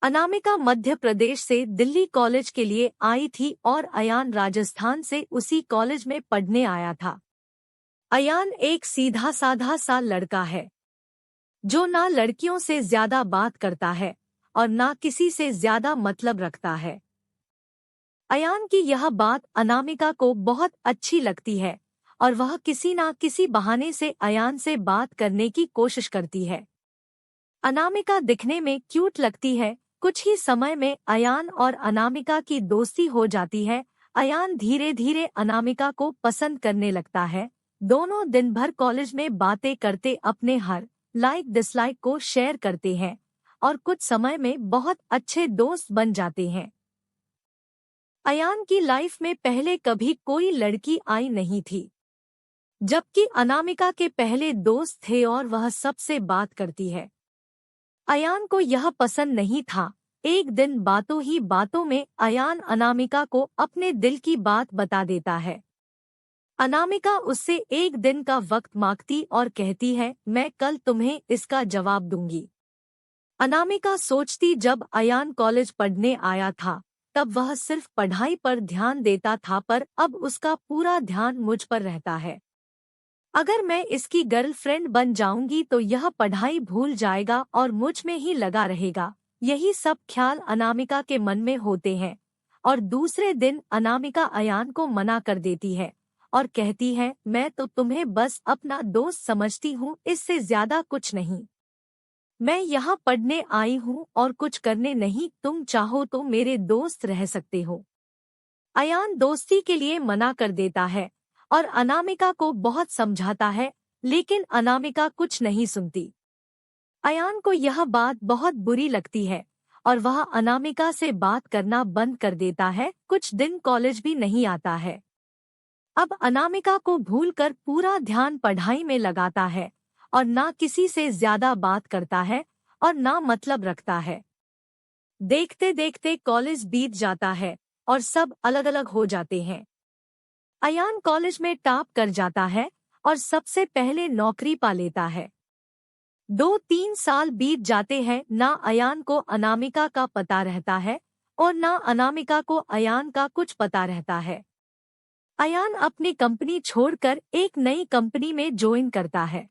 अनामिका मध्य प्रदेश से दिल्ली कॉलेज के लिए आई थी और अयान राजस्थान से उसी कॉलेज में पढ़ने आया था। अयान एक सीधा साधा सा लड़का है जो ना लड़कियों से ज्यादा बात करता है और ना किसी से ज्यादा मतलब रखता है। अयान की यह बात अनामिका को बहुत अच्छी लगती है और वह किसी ना किसी बहाने से अयान से बात करने की कोशिश करती है। अनामिका दिखने में क्यूट लगती है। कुछ ही समय में अयान और अनामिका की दोस्ती हो जाती है। अयान धीरे धीरे अनामिका को पसंद करने लगता है। दोनों दिन भर कॉलेज में बातें करते अपने हर लाइक डिसलाइक को शेयर करते हैं और कुछ समय में बहुत अच्छे दोस्त बन जाते हैं। अयान की लाइफ में पहले कभी कोई लड़की आई नहीं थी, जबकि अनामिका के पहले दोस्त थे और वह सबसे बात करती है। अयान को यह पसंद नहीं था। एक दिन बातों ही बातों में अयान अनामिका को अपने दिल की बात बता देता है। अनामिका उससे एक दिन का वक्त मांगती और कहती है, मैं कल तुम्हें इसका जवाब दूंगी। अनामिका सोचती, जब अयान कॉलेज पढ़ने आया था तब वह सिर्फ पढ़ाई पर ध्यान देता था, पर अब उसका पूरा ध्यान मुझ पर रहता है। अगर मैं इसकी गर्लफ्रेंड बन जाऊंगी तो यह पढ़ाई भूल जाएगा और मुझ में ही लगा रहेगा। यही सब ख्याल अनामिका के मन में होते हैं। और दूसरे दिन अनामिका अयान को मना कर देती है और कहती है, मैं तो तुम्हें बस अपना दोस्त समझती हूँ, इससे ज्यादा कुछ नहीं। मैं यहाँ पढ़ने आई हूँ और कुछ करने नहीं, तुम चाहो तो मेरे दोस्त रह सकते हो। अयान दोस्ती के लिए मना कर देता है और अनामिका को बहुत समझाता है, लेकिन अनामिका कुछ नहीं सुनती। अयान को यह बात बहुत बुरी लगती है और वह अनामिका से बात करना बंद कर देता है। कुछ दिन कॉलेज भी नहीं आता है। अब अनामिका को भूलकर पूरा ध्यान पढ़ाई में लगाता है और ना किसी से ज्यादा बात करता है और ना मतलब रखता है। देखते देखते कॉलेज बीत जाता है और सब अलग अलग हो जाते हैं। अयान कॉलेज में टॉप कर जाता है और सबसे पहले नौकरी पा लेता है। 2-3 साल बीत जाते हैं, ना अयान को अनामिका का पता रहता है और ना अनामिका को अयान का कुछ पता रहता है। अयान अपनी कंपनी छोड़कर एक नई कंपनी में ज्वाइन करता है,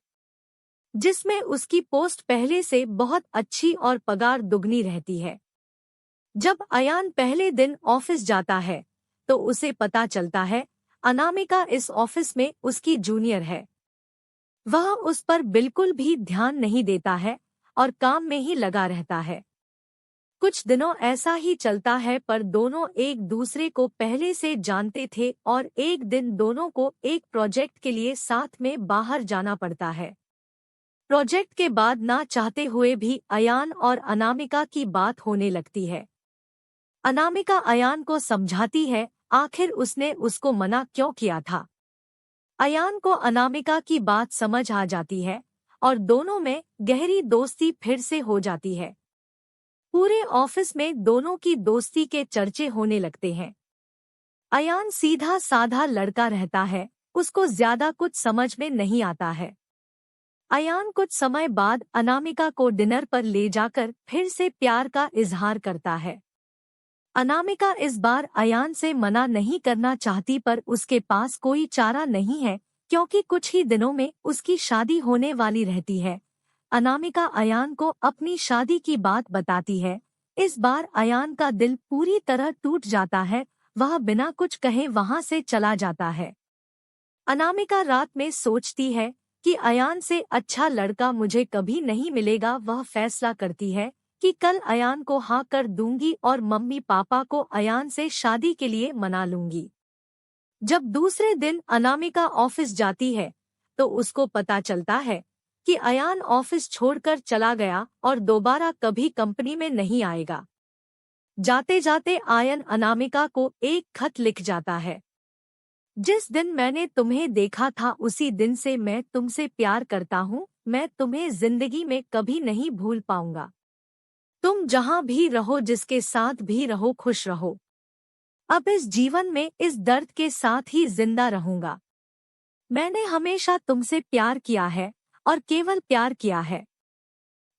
जिसमें उसकी पोस्ट पहले से बहुत अच्छी और पगार दुगनी रहती है। जब अयान पहले दिन ऑफिस जाता है तो उसे पता चलता है अनामिका इस ऑफिस में उसकी जूनियर है। वह उस पर बिल्कुल भी ध्यान नहीं देता है और काम में ही लगा रहता है। कुछ दिनों ऐसा ही चलता है, पर दोनों एक दूसरे को पहले से जानते थे और एक दिन दोनों को एक प्रोजेक्ट के लिए साथ में बाहर जाना पड़ता है। प्रोजेक्ट के बाद ना चाहते हुए भी अयान और अनामिका की बात होने लगती है। अनामिका अयान को समझाती है, आखिर उसने उसको मना क्यों किया था। अयान को अनामिका की बात समझ आ जाती है और दोनों में गहरी दोस्ती फिर से हो जाती है। पूरे ऑफिस में दोनों की दोस्ती के चर्चे होने लगते हैं। अयान सीधा साधा लड़का रहता है, उसको ज्यादा कुछ समझ में नहीं आता है। अयान कुछ समय बाद अनामिका को डिनर पर ले जाकर फिर से प्यार का इजहार करता है। अनामिका इस बार अयान से मना नहीं करना चाहती, पर उसके पास कोई चारा नहीं है क्योंकि कुछ ही दिनों में उसकी शादी होने वाली रहती है। अनामिका अयान को अपनी शादी की बात बताती है। इस बार अयान का दिल पूरी तरह टूट जाता है। वह बिना कुछ कहे वहां से चला जाता है। अनामिका रात में सोचती है कि अयान से अच्छा लड़का मुझे कभी नहीं मिलेगा। वह फैसला करती है कि कल अयान को हाँ कर दूंगी और मम्मी पापा को अयान से शादी के लिए मना लूंगी। जब दूसरे दिन अनामिका ऑफिस जाती है तो उसको पता चलता है कि अयान ऑफिस छोड़कर चला गया और दोबारा कभी कंपनी में नहीं आएगा। जाते जाते आयन अनामिका को एक खत लिख जाता है, जिस दिन मैंने तुम्हें देखा था उसी दिन से मैं तुमसे प्यार करता हूँ। मैं तुम्हें जिंदगी में कभी नहीं भूल पाऊंगा। तुम जहाँ भी रहो, जिसके साथ भी रहो, खुश रहो। अब इस जीवन में इस दर्द के साथ ही जिंदा रहूंगा। मैंने हमेशा तुमसे प्यार किया है और केवल प्यार किया है।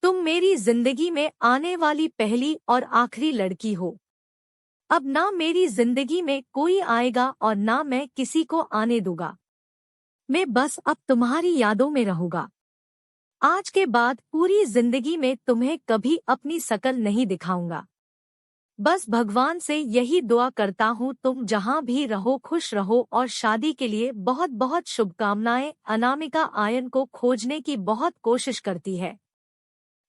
तुम मेरी जिंदगी में आने वाली पहली और आखिरी लड़की हो। अब ना मेरी जिंदगी में कोई आएगा और ना मैं किसी को आने दूंगा। मैं बस अब तुम्हारी यादों में रहूंगा। आज के बाद पूरी जिंदगी में तुम्हें कभी अपनी शकल नहीं दिखाऊंगा। बस भगवान से यही दुआ करता हूँ तुम जहाँ भी रहो खुश रहो, और शादी के लिए बहुत बहुत शुभकामनाएं। अनामिका आयन को खोजने की बहुत कोशिश करती है,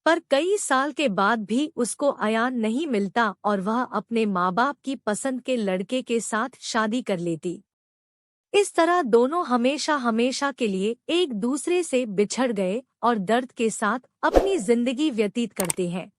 पर कई साल के बाद भी उसको अयान नहीं मिलता और वह अपने माँ बाप की पसंद के लड़के के साथ शादी कर लेती। इस तरह दोनों हमेशा हमेशा के लिए एक दूसरे से बिछड़ गए और दर्द के साथ अपनी जिंदगी व्यतीत करते हैं।